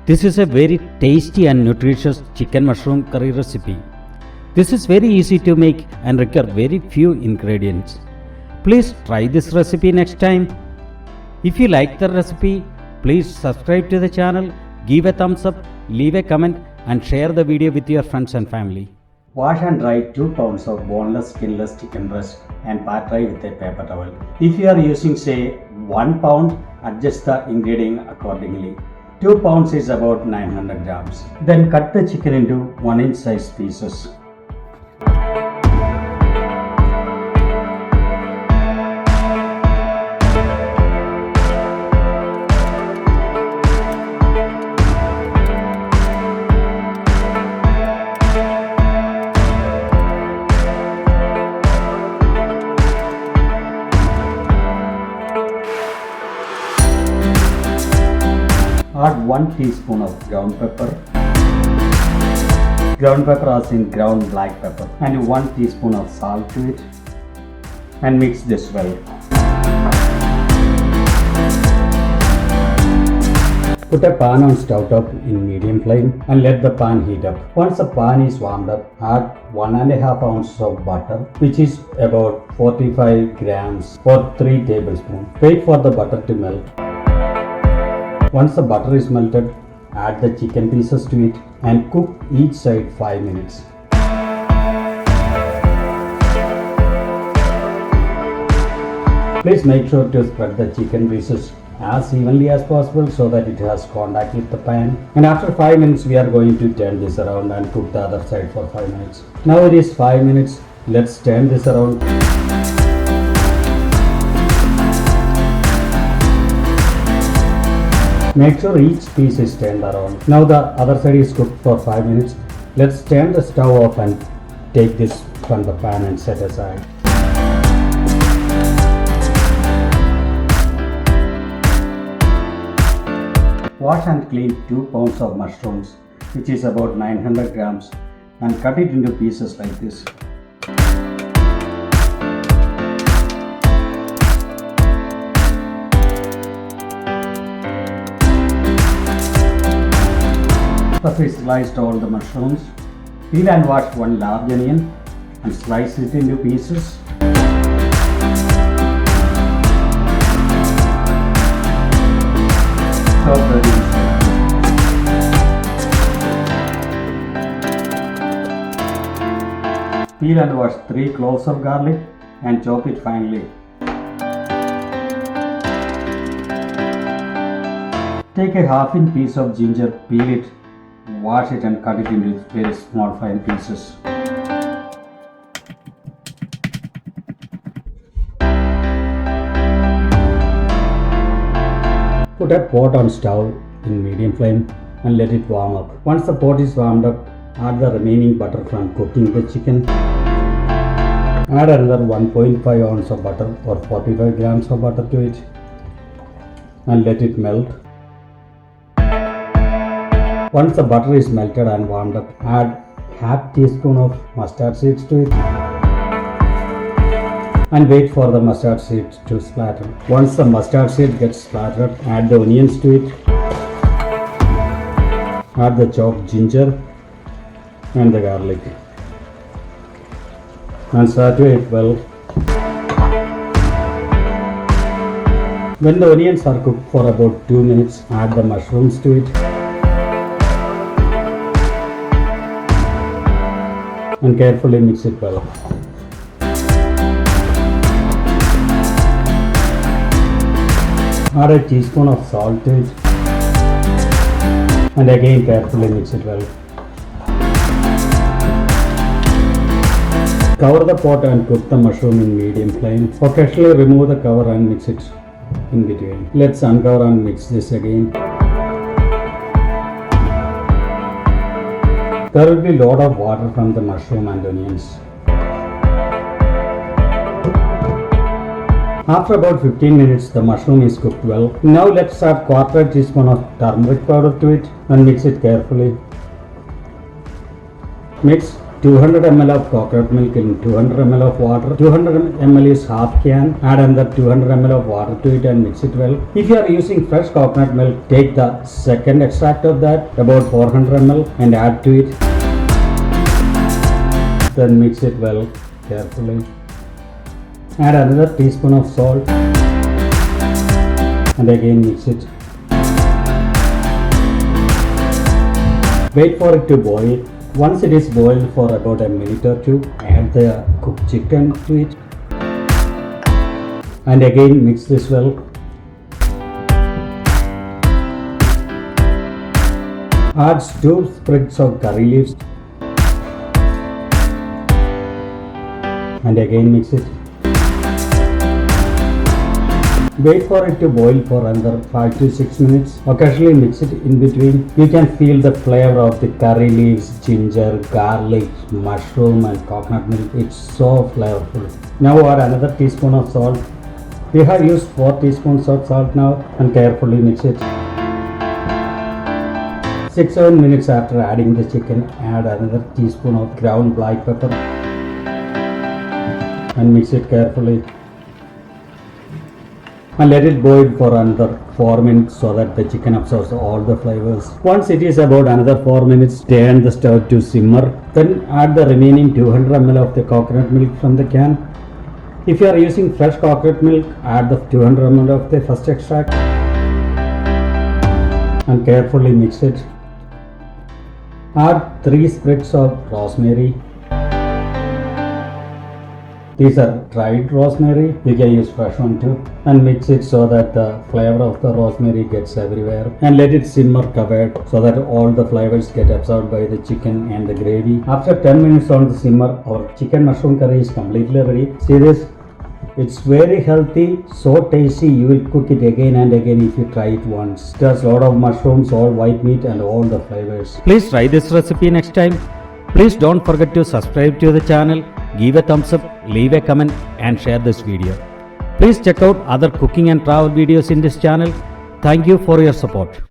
This is a very tasty and nutritious chicken mushroom curry recipe. This is very easy to make and require very few ingredients. Please try this recipe next time. If you like the recipe, please subscribe to the channel, give a thumbs up, leave a comment and share the video with your friends and family. Wash and dry 2 pounds of boneless skinless chicken breast and pat dry with a paper towel. If you are using say 1 pound, adjust the ingredient accordingly. 2 pounds is about 900 grams. Then cut the chicken into 1-inch size pieces. Add 1 teaspoon of ground pepper. Ground pepper as in ground black pepper, and 1 teaspoon of salt to it, and mix this well. Put a pan on stove top in medium flame and let the pan heat up. Once the pan is warmed up, add 1.5 ounces of butter, which is about 45 grams or 3 tablespoons. Wait for the butter to melt. Once the butter is melted, add the chicken pieces to it and cook each side 5 minutes. Please make sure to spread the chicken pieces as evenly as possible so that it has contact with the pan. And after 5 minutes, we are going to turn this around and cook the other side for 5 minutes. Now it is 5 minutes. Let's turn this around. Make sure each piece is turned around. Now the other side is cooked for 5 minutes. Let's turn the stove off and take this from the pan and set aside. Wash and clean 2 pounds of mushrooms, which is about 900 grams, and cut it into pieces like this. First we sliced all the mushrooms. Peel and wash 1 large onion and slice it into pieces. Chop the leaves. Peel and wash 3 cloves of garlic and chop it finely. Take a half-inch piece of ginger, peel it, wash it and cut it into very small fine pieces. Put a pot on stove in medium flame and let it warm up. Once the pot is warmed up, add the remaining butter from cooking the chicken. Add another 1.5 ounce of butter or 45 grams of butter to it and let it melt. Once the butter is melted and warmed up, add half teaspoon of mustard seeds to it and wait for the mustard seeds to splatter. Once the mustard seed gets splattered, add the onions to it. Add the chopped ginger and the garlic and saute it well. When the onions are cooked for about 2 minutes, add the mushrooms to it and carefully mix it well. Add a teaspoon of salt to it and again carefully mix it well. Cover the pot and cook the mushroom in medium flame. Occasionally remove the cover and mix it in between. Let's uncover and mix this again. There will be a lot of water from the mushroom and onions. After about 15 minutes, the mushroom is cooked well. Now let's add 1/4 teaspoon of turmeric powder to it and mix it carefully. Mix 200 ml of coconut milk in 200 ml of water. 200 ml is half can. Add another 200 ml of water to it and mix it well. If you are using fresh coconut milk, take the second extract of that, about 400 ml, and add to it. Then mix it well carefully. Add another teaspoon of salt and again mix it. Wait for it to boil. Once it is boiled for about a minute or two, add the cooked chicken to it and again mix this well. Add 2 sprigs of curry leaves and again mix it. Wait for it to boil for another 5 to 6 minutes. Occasionally mix it in between. You can feel the flavor of the curry leaves, ginger, garlic, mushroom and coconut milk. It's so flavorful. Now add another teaspoon of salt. We have used 4 teaspoons of salt now and carefully mix it. 6-7 minutes after adding the chicken, add another teaspoon of ground black pepper and mix it carefully. And let it boil for another 4 minutes so that the chicken absorbs all the flavors. Once it is about another 4 minutes, turn the stove to simmer. Then add the remaining 200 ml of the coconut milk from the can. If you are using fresh coconut milk, add the 200 ml of the first extract and carefully mix it. Add 3 sprigs of rosemary. These are dried rosemary. You can use fresh one too. And mix it so that the flavor of the rosemary gets everywhere. And let it simmer covered so that all the flavors get absorbed by the chicken and the gravy. After 10 minutes on the simmer, our chicken mushroom curry is completely ready. See this? It's very healthy, so tasty. You will cook it again and again if you try it once. It has a lot of mushrooms, all white meat and all the flavors. Please try this recipe next time. Please don't forget to subscribe to the channel, give a thumbs up, leave a comment and share this video. Please check out other cooking and travel videos in this channel. Thank you for your support.